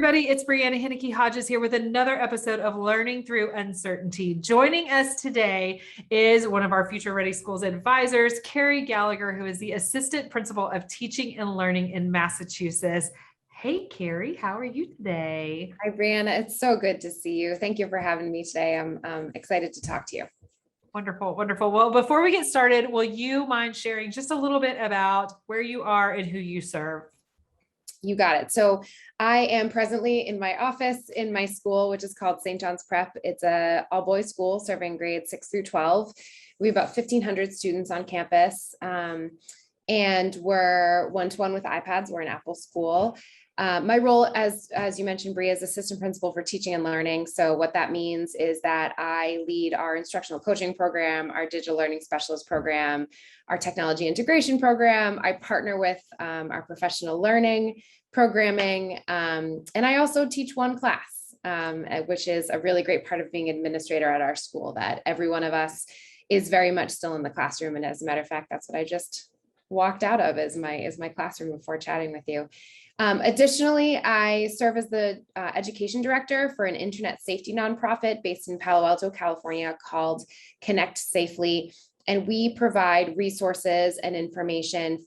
everybody. It's Brianna Henneke-Hodges here with another episode of Learning Through Uncertainty. Joining us today is one of our Future Ready Schools advisors, Carrie Gallagher, who is the Assistant Principal of Teaching and Learning in Massachusetts. Hey, Carrie, how are you today? Hi, Brianna. It's so good to see you. Thank you for having me today. I'm excited to talk to you. Wonderful, wonderful. Well, before we get started, will you mind sharing just a little bit about where you are and who you serve? You got it. So I am presently in my office in my school, which is called St. John's Prep. It's a all-boys school serving grades 6 through 12. We have about 1,500 students on campus, and we're one-to-one with iPads. We're an Apple school. My role, as you mentioned, Bria, is assistant principal for teaching and learning. So what that means is that I lead our instructional coaching program, our digital learning specialist program, our technology integration program. I partner with our professional learning programming, and I also teach one class, which is a really great part of being administrator at our school, that every one of us is very much still in the classroom. And as a matter of fact, that's what I just walked out of as my classroom before chatting with you. Additionally, I serve as the education director for an internet safety nonprofit based in Palo Alto, California, called Connect Safely. And we provide resources and information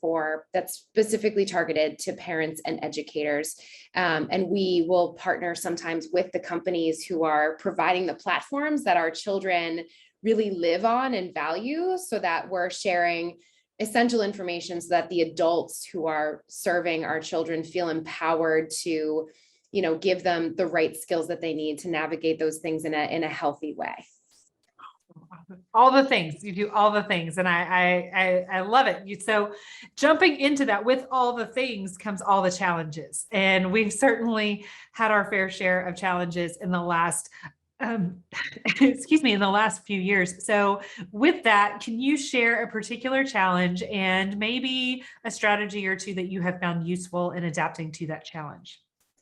that's specifically targeted to parents and educators. And we will partner sometimes with the companies who are providing the platforms that our children really live on and value, so that we're sharing essential information so that the adults who are serving our children feel empowered to, give them the right skills that they need to navigate those things in a healthy way. All the things you do, all the things. And I love it. So jumping into that, with all the things comes all the challenges. And we've certainly had our fair share of challenges in the last in the last few years. So with that, can you share a particular challenge and maybe a strategy or two that you have found useful in adapting to that challenge?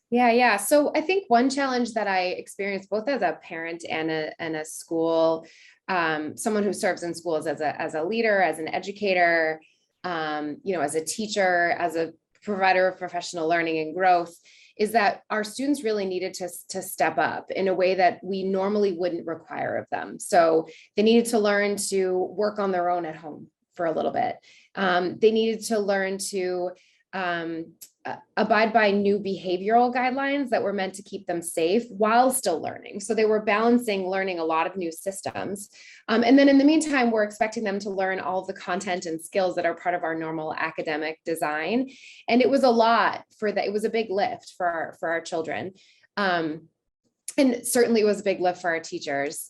Yeah. So I think one challenge that I experienced both as a parent and a school, someone who serves in schools as a leader, as an educator, as a teacher, as a provider of professional learning and growth, is that our students really needed to step up in a way that we normally wouldn't require of them. So they needed to learn to work on their own at home for a little bit. They needed to learn to abide by new behavioral guidelines that were meant to keep them safe while still learning. So they were balancing learning a lot of new systems. And then in the meantime, we're expecting them to learn all of the content and skills that are part of our normal academic design. And it was a lot for that. It was a big lift for our children. And certainly it was a big lift for our teachers.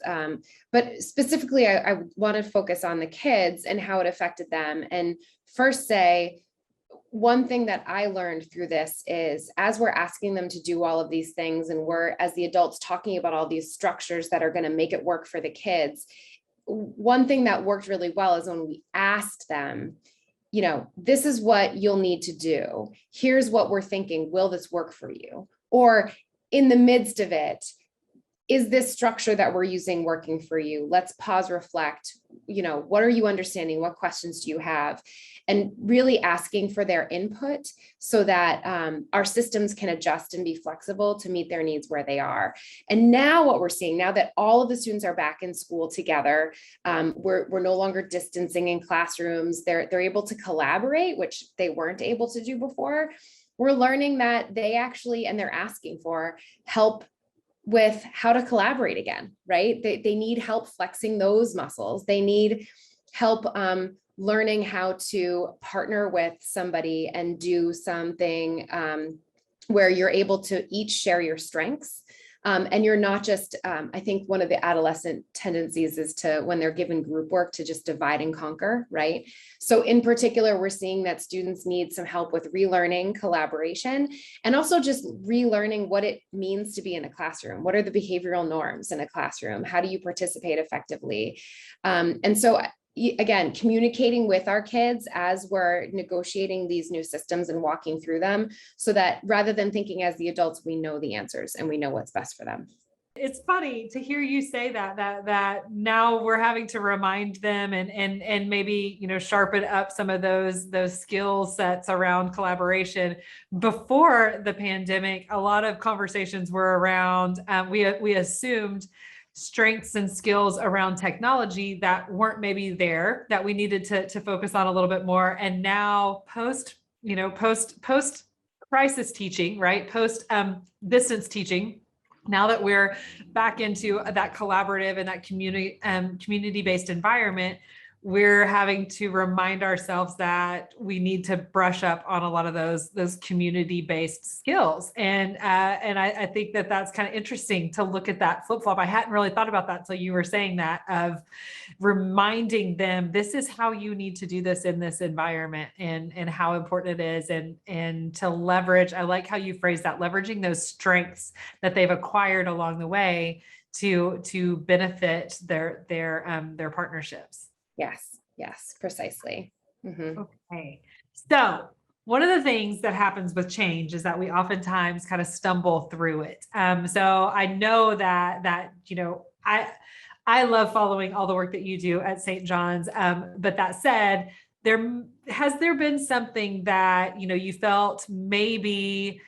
But specifically, I want to focus on the kids and how it affected them. And first say, one thing that I learned through this is, as we're asking them to do all of these things, and we're, as the adults, talking about all these structures that are going to make it work for the kids, one thing that worked really well is when we asked them, this is what you'll need to do. Here's what we're thinking. Will this work for you? Or in the midst of it, is this structure that we're using working for you? Let's pause, reflect. What are you understanding? What questions do you have? And really asking for their input so that our systems can adjust and be flexible to meet their needs where they are. And now what we're seeing, now that all of the students are back in school together, we're no longer distancing in classrooms. They're able to collaborate, which they weren't able to do before. We're learning that they actually, and they're asking for help with how to collaborate again, right? They need help flexing those muscles. They need help learning how to partner with somebody and do something where you're able to each share your strengths. And you're not just, I think one of the adolescent tendencies is to, when they're given group work, to just divide and conquer, right? So in particular, we're seeing that students need some help with relearning collaboration, and also just relearning what it means to be in a classroom. What are the behavioral norms in a classroom? How do you participate effectively? And so again, communicating with our kids as we're negotiating these new systems and walking through them, so that rather than thinking as the adults, we know the answers and we know what's best for them. It's funny to hear you say that now we're having to remind them and maybe, sharpen up some of those skill sets around collaboration. Before the pandemic, a lot of conversations were around, we assumed strengths and skills around technology that weren't maybe there, that we needed to focus on a little bit more. And now post crisis teaching, right? Post distance teaching, now that we're back into that collaborative and that community-based environment, we're having to remind ourselves that we need to brush up on a lot of those community-based skills. And I think that that's kind of interesting to look at that flip-flop. I hadn't really thought about that until you were saying that, of reminding them, this is how you need to do this in this environment, and how important it is, and to leverage. I like how you phrase that, leveraging those strengths that they've acquired along the way to benefit their partnerships. Yes, precisely. Mm-hmm. Okay. So one of the things that happens with change is that we oftentimes kind of stumble through it. So I know that I love following all the work that you do at St. John's. But that said, has there been something that, you felt maybe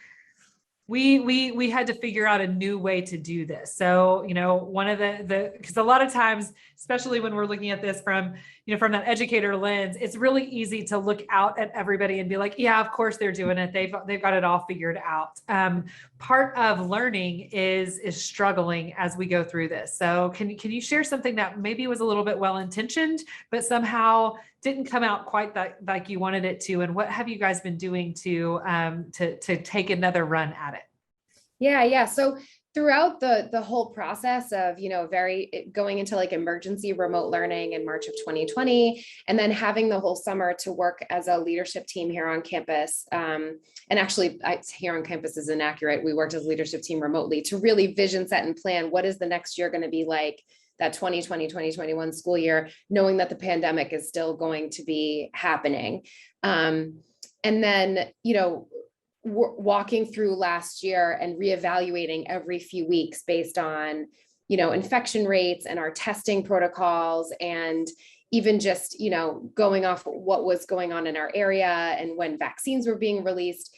we had to figure out a new way to do this? So, one of because a lot of times, especially when we're looking at this from that educator lens, it's really easy to look out at everybody and be like, yeah, of course they're doing it. They've got it all figured out. Part of learning is struggling as we go through this. So can you share something that maybe was a little bit well-intentioned, but somehow didn't come out quite like you wanted it to? And what have you guys been doing to take another run at it? Yeah. So throughout the whole process of, going into like emergency remote learning in March of 2020, and then having the whole summer to work as a leadership team here on campus. And actually here on campus is inaccurate. We worked as a leadership team remotely to really vision set and plan, what is the next year going to be like, that 2020, 2021 school year, knowing that the pandemic is still going to be happening. And then, walking through last year and reevaluating every few weeks based on, infection rates and our testing protocols, and even just, going off what was going on in our area and when vaccines were being released.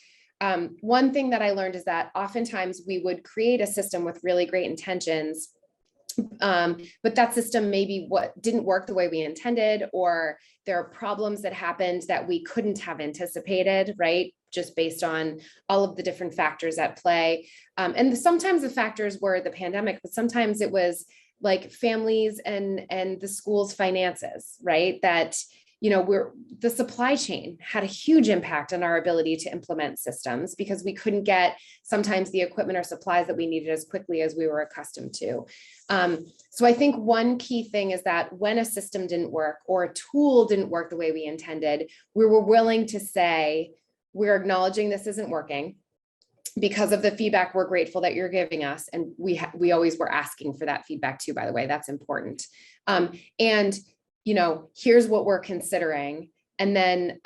One thing that I learned is that oftentimes we would create a system with really great intentions, but that system maybe didn't work the way we intended, or there are problems that happened that we couldn't have anticipated, right? Just based on all of the different factors at play. And sometimes the factors were the pandemic, but sometimes it was like families and the school's finances, right? That, the supply chain had a huge impact on our ability to implement systems, because we couldn't get sometimes the equipment or supplies that we needed as quickly as we were accustomed to. So I think one key thing is that when a system didn't work or a tool didn't work the way we intended, we were willing to say, we're acknowledging this isn't working. Because of the feedback, we're grateful that you're giving us. And we always were asking for that feedback too, by the way. That's important. And here's what we're considering. And then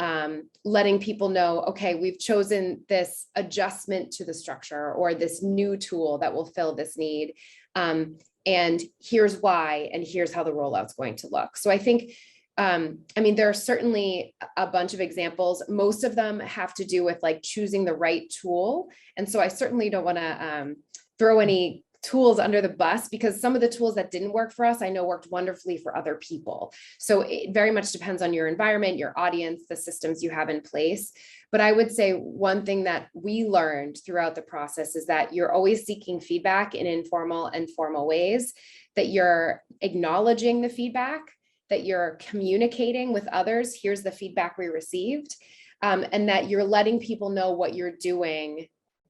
letting people know, okay, we've chosen this adjustment to the structure or this new tool that will fill this need. And here's why, and here's how the rollout's going to look. So I think, there are certainly a bunch of examples. Most of them have to do with like choosing the right tool. And so I certainly don't want to throw any tools under the bus, because some of the tools that didn't work for us, I know worked wonderfully for other people. So it very much depends on your environment, your audience, the systems you have in place. But I would say one thing that we learned throughout the process is that you're always seeking feedback in informal and formal ways, that you're acknowledging the feedback, that you're communicating with others, here's the feedback we received, and that you're letting people know what you're doing.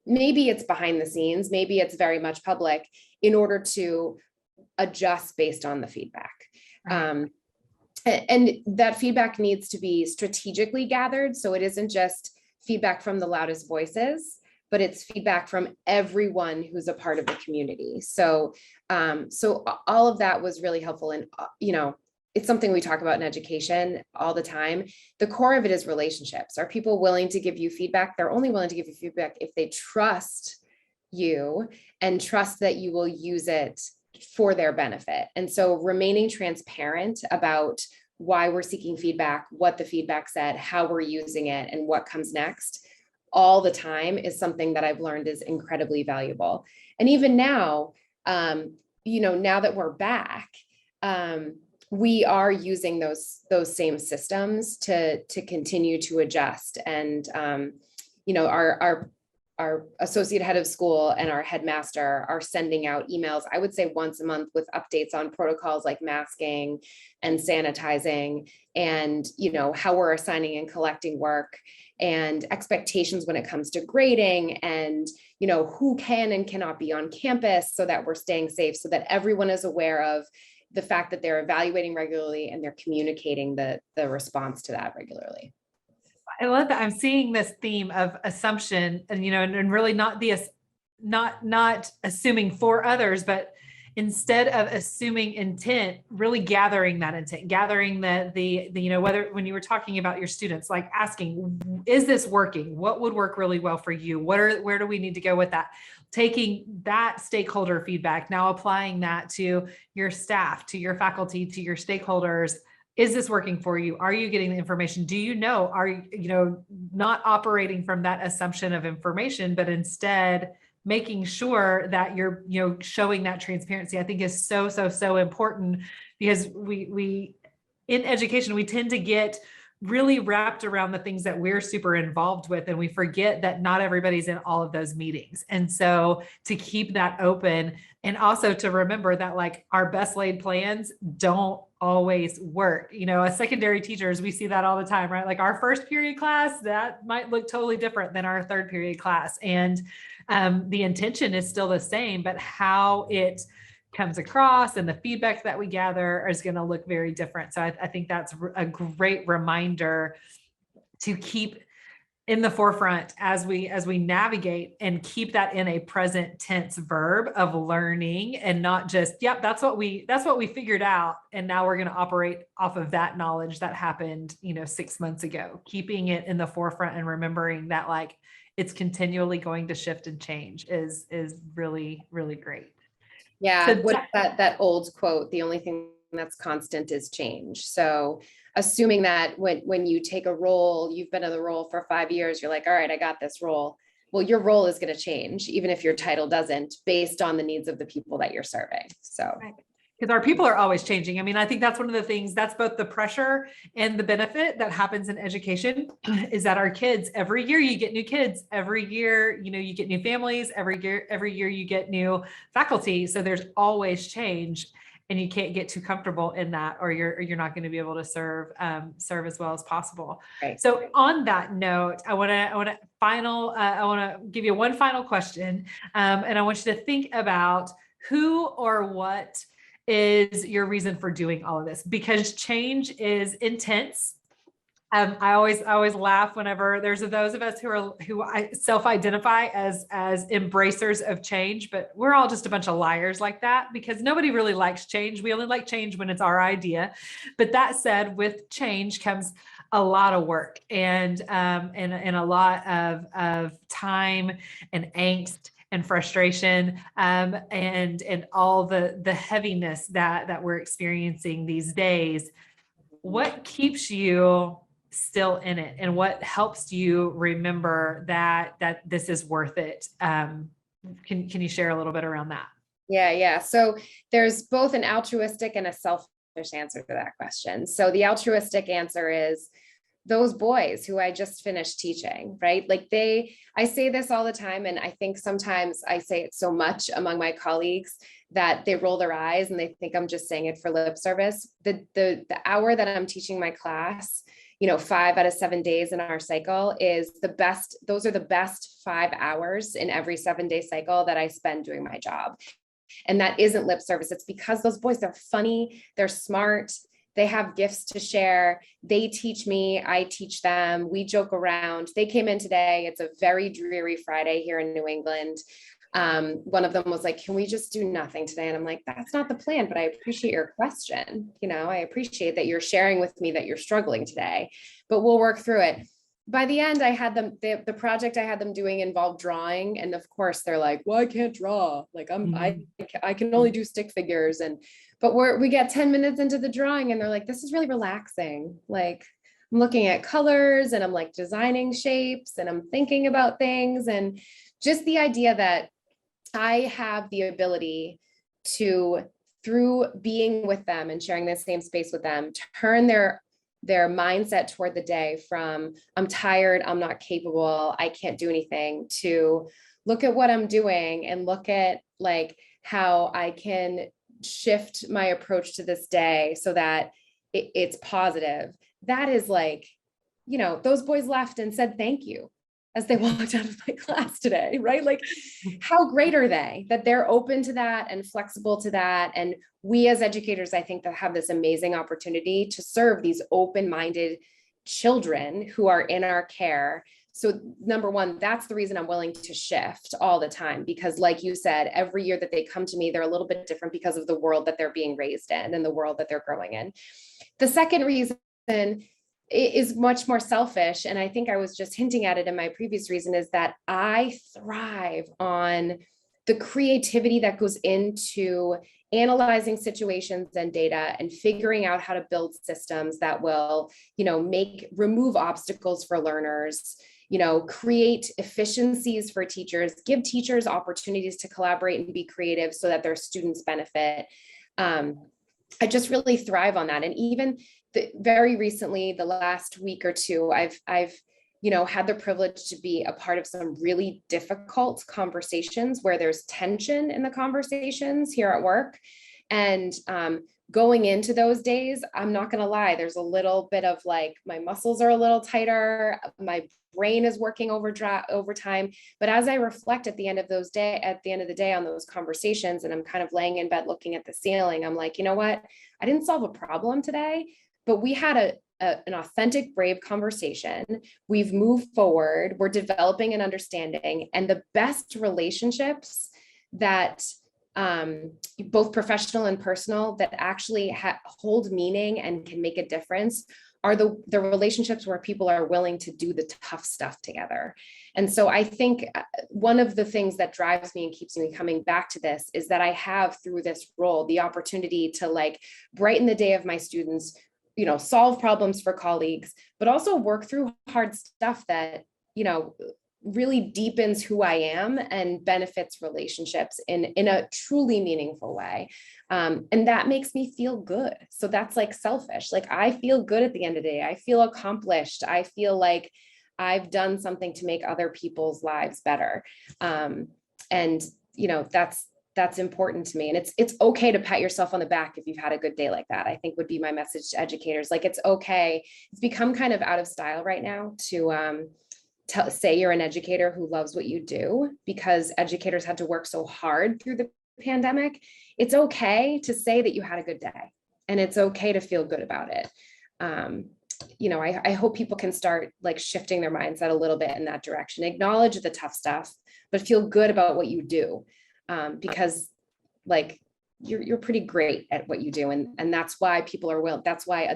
Maybe it's behind the scenes, maybe it's very much public, in order to adjust based on the feedback. Right. And that feedback needs to be strategically gathered. So it isn't just feedback from the loudest voices, but it's feedback from everyone who's a part of the community. So all of that was really helpful. And, it's something we talk about in education all the time. The core of it is relationships. Are people willing to give you feedback? They're only willing to give you feedback if they trust you and trust that you will use it for their benefit. And so remaining transparent about why we're seeking feedback, what the feedback said, how we're using it, and what comes next all the time is something that I've learned is incredibly valuable. And even now, now that we're back, we are using those same systems to continue to adjust. And our associate head of school and our headmaster are sending out emails, I would say once a month, with updates on protocols like masking and sanitizing, and how we're assigning and collecting work, and expectations when it comes to grading, and who can and cannot be on campus, so that we're staying safe, so that everyone is aware of the fact that they're evaluating regularly and they're communicating the response to that regularly. I love that. I'm seeing this theme of assumption, and and really not assuming for others, but instead of assuming intent, really gathering that intent, gathering the whether, when you were talking about your students, like asking, is this working? What would work really well for you? Where do we need to go with that? Taking that stakeholder feedback, now applying that to your staff, to your faculty, to your stakeholders. Is this working for you? Are you getting the information? Do you know? Are you not operating from that assumption of information, but instead making sure that you're showing that transparency, I think is so important, because we in education, we tend to get really wrapped around the things that we're super involved with, and we forget that not everybody's in all of those meetings. And so to keep that open, and also to remember that, like, our best laid plans don't always work. As secondary teachers, we see that all the time, right? Like, our first period class, that might look totally different than our third period class. And the intention is still the same, but how it comes across and the feedback that we gather is going to look very different. So I think that's a great reminder to keep in the forefront as we navigate, and keep that in a present tense verb of learning, and not just, yep, that's what we figured out, and now we're going to operate off of that knowledge that happened 6 months ago. Keeping it in the forefront and remembering that, like, it's continually going to shift and change is really, really great. Yeah, So what that old quote, the only thing that's constant is change. So assuming that when you take a role, you've been in the role for 5 years, you're like, all right, I got this role. Well, your role is going to change, even if your title doesn't, based on the needs of the people that you're serving. So right. Because our people are always changing. I mean, I think that's one of the things, that's both the pressure and the benefit that happens in education, is that our kids, every year you get new kids, every year, you get new families, every year you get new faculty. So there's always change, and you can't get too comfortable in that, or you're not going to be able to serve as well as possible. right. So on that note, I want to give you one final question. And I want you to think about who or what is your reason for doing all of this, because change is intense. I always laugh whenever there's those of us who I self-identify as embracers of change, but we're all just a bunch of liars like that, because nobody really likes change. We only like change when it's our idea. But that said, with change comes a lot of work, and a lot of time and angst and frustration, and all the heaviness that we're experiencing these days. What keeps you still in it, and what helps you remember that this is worth it? Can you share a little bit around that? Yeah. So there's both an altruistic and a selfish answer to that question. So the altruistic answer is those boys who I just finished teaching, right? Like I say this all the time, and I think sometimes I say it so much among my colleagues that they roll their eyes and they think I'm just saying it for lip service. The hour that I'm teaching my class, 5 out of 7 days in our cycle, is the best. Those are the best 5 hours in every 7-day cycle that I spend doing my job. And that isn't lip service. It's because those boys, they're funny, they're smart, they have gifts to share. They teach me, I teach them. We joke around. They came in today. It's a very dreary Friday here in New England. One of them was like, can we just do nothing today? And I'm like, that's not the plan, but I appreciate your question. I appreciate that you're sharing with me that you're struggling today, but we'll work through it. by the end, I had them, the project I had them doing involved drawing. And of course they're like, well, I can't draw. Like I can only do stick figures. But we get 10 minutes into the drawing and they're like, this is really relaxing. Like I'm looking at colors and I'm like designing shapes and I'm thinking about things. And just the idea that I have the ability to, through being with them and sharing the same space with them, turn their mindset toward the day from I'm tired, I'm not capable, I can't do anything, to look at what I'm doing and look at like how I can shift my approach to this day so that it's positive. That is like, those boys left and said thank you as they walked out of my class today, right? Like, how great are they that they're open to that and flexible to that? And we as educators, I think, that have this amazing opportunity to serve these open-minded children who are in our care. So number one, that's the reason I'm willing to shift all the time, because like you said, every year that they come to me, they're a little bit different because of the world that they're being raised in and the world that they're growing in. The second reason is much more selfish. And I think I was just hinting at it in my previous reason, is that I thrive on the creativity that goes into analyzing situations and data and figuring out how to build systems that will, remove obstacles for learners, create efficiencies for teachers, give teachers opportunities to collaborate and be creative so that their students benefit. I just really thrive on that. And even very recently, the last week or two, I've had the privilege to be a part of some really difficult conversations where there's tension in the conversations here at work. And going into those days, I'm not going to lie, there's a little bit of like, my muscles are a little tighter, my brain is working overtime. But as I reflect at the end of the day on those conversations, and I'm kind of laying in bed looking at the ceiling, I'm like, you know what? I didn't solve a problem today, but we had an authentic, brave conversation. We've moved forward. We're developing an understanding, and the best relationships that both professional and personal that actually hold meaning and can make a difference are the relationships where people are willing to do the tough stuff together. And so I think one of the things that drives me and keeps me coming back to this is that I have, through this role, the opportunity to like brighten the day of my students, solve problems for colleagues, but also work through hard stuff that, really deepens who I am and benefits relationships in a truly meaningful way. And that makes me feel good. So that's like selfish. Like I feel good at the end of the day. I feel accomplished. I feel like I've done something to make other people's lives better. And that's important to me. And it's okay to pat yourself on the back if you've had a good day like that, I think would be my message to educators. Like, it's okay. It's become kind of out of style right now to say you're an educator who loves what you do, because educators had to work so hard through the pandemic. It's okay to say that you had a good day, and it's okay to feel good about it. I hope people can start like shifting their mindset a little bit in that direction, acknowledge the tough stuff, but feel good about what you do. Because like you're pretty great at what you do. And that's why that's why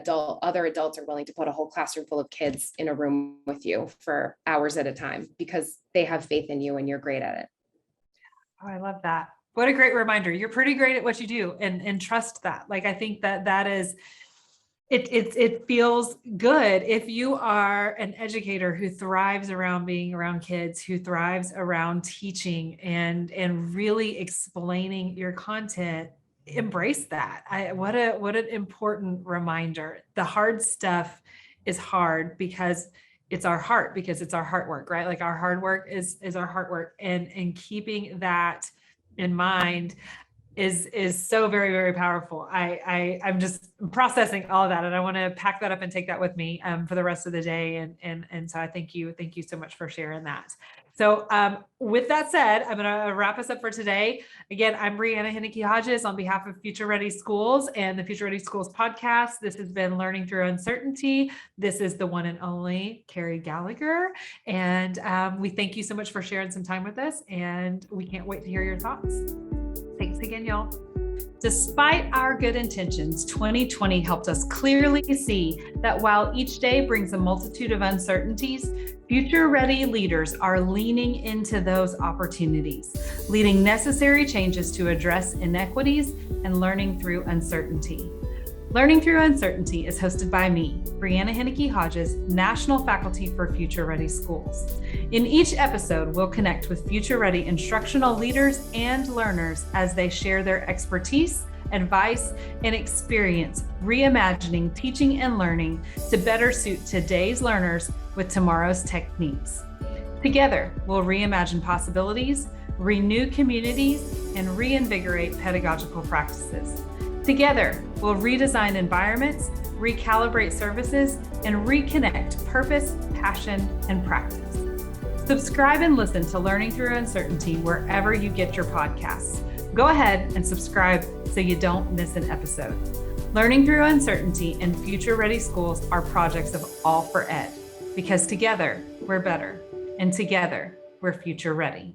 other adults are willing to put a whole classroom full of kids in a room with you for hours at a time, because they have faith in you and you're great at it. Oh, I love that. What a great reminder. You're pretty great at what you do, and trust that. Like, I think that is, it feels good if you are an educator who thrives around being around kids, who thrives around teaching and really explaining your content. Embrace that. What an important reminder. The hard stuff is hard because it's our heart, because it's our heart work, right? Like our hard work is our heart work, and keeping that in mind is so very, very powerful. I'm just processing all of that, and I want to pack that up and take that with me for the rest of the day. And so I thank you so much for sharing that. So with that said, I'm going to wrap us up for today. Again, I'm Brianna Henneke-Hodges on behalf of Future Ready Schools and the Future Ready Schools podcast. This has been Learning Through Uncertainty. This is the one and only Carrie Gallagher. And we thank you so much for sharing some time with us, and we can't wait to hear your thoughts. Thanks again, y'all. Despite our good intentions, 2020 helped us clearly see that while each day brings a multitude of uncertainties, future-ready leaders are leaning into those opportunities, leading necessary changes to address inequities and learning through uncertainty. Learning Through Uncertainty is hosted by me, Brianna Henneke-Hodges, National Faculty for Future Ready Schools. In each episode, we'll connect with future-ready instructional leaders and learners as they share their expertise, advice, and experience reimagining teaching and learning to better suit today's learners with tomorrow's techniques. Together, we'll reimagine possibilities, renew communities, and reinvigorate pedagogical practices. Together, we'll redesign environments, recalibrate services, and reconnect purpose, passion, and practice. Subscribe and listen to Learning Through Uncertainty wherever you get your podcasts. Go ahead and subscribe so you don't miss an episode. Learning Through Uncertainty and Future Ready Schools are projects of All for Ed, because together we're better, and together we're future ready.